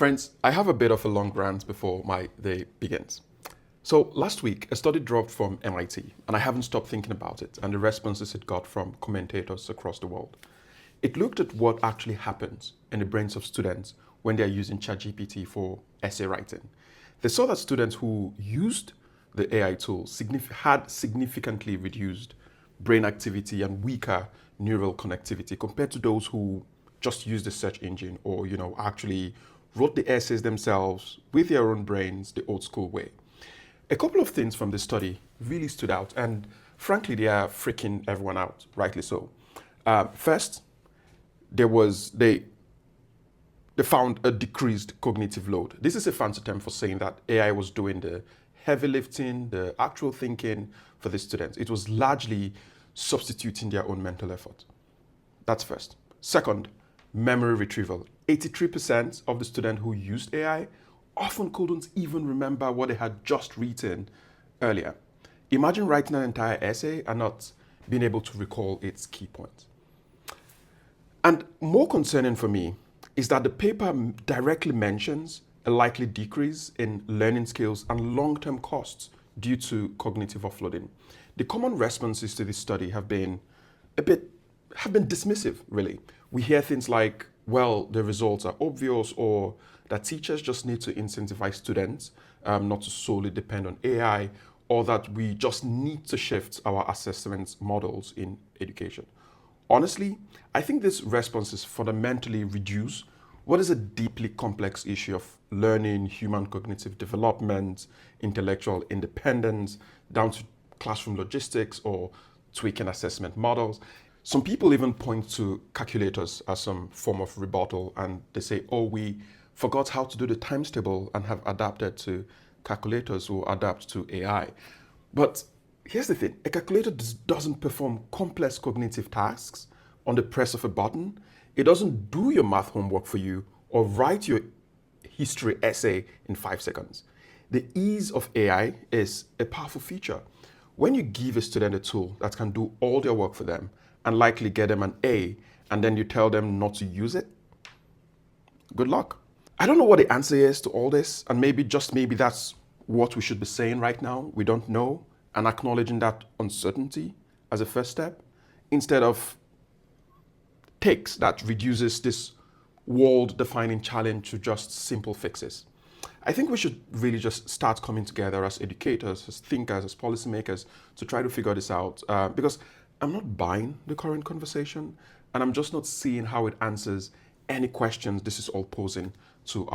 Friends, I have a bit of a long rant before my day begins. So last week, a study dropped from MIT, and I haven't stopped thinking about it and the responses it got from commentators across the world. It looked at what actually happens in the brains of students when they are using ChatGPT for essay writing. They saw that students who used the AI tool had significantly reduced brain activity and weaker neural connectivity compared to those who just used the search engine or actually wrote the essays themselves with their own brains the old school way. A couple of things from this study really stood out, and frankly, they are freaking everyone out, rightly so. First, they found a decreased cognitive load. This is a fancy term for saying that AI was doing the heavy lifting, the actual thinking for the students. It was largely substituting their own mental effort. That's first. Second, memory retrieval. 83% of the students who used AI often couldn't even remember what they had just written earlier. Imagine writing an entire essay and not being able to recall its key points. And more concerning for me is that the paper directly mentions a likely decrease in learning skills and long-term costs due to cognitive offloading. The common responses to this study have been dismissive, really. We hear things like, well, the results are obvious, or that teachers just need to incentivize students not to solely depend on AI, or that we just need to shift our assessment models in education. Honestly, I think these responses fundamentally reduce what is a deeply complex issue of learning, human cognitive development, intellectual independence, down to classroom logistics or tweaking assessment models. Some people even point to calculators as some form of rebuttal, and they say, oh, we forgot how to do the times table and have adapted to calculators who adapt to AI. But here's the thing, a calculator doesn't perform complex cognitive tasks on the press of a button. It doesn't do your math homework for you or write your history essay in 5 seconds. The ease of AI is a powerful feature. When you give a student a tool that can do all their work for them and likely get them an A, and then you tell them not to use it, good luck. I don't know what the answer is to all this, and maybe, just maybe, that's what we should be saying right now. We don't know, and acknowledging that uncertainty as a first step, instead of takes that reduces this world-defining challenge to just simple fixes. I think we should really just start coming together as educators, as thinkers, as policymakers to try to figure this out, because I'm not buying the current conversation, and I'm just not seeing how it answers any questions this is all posing to our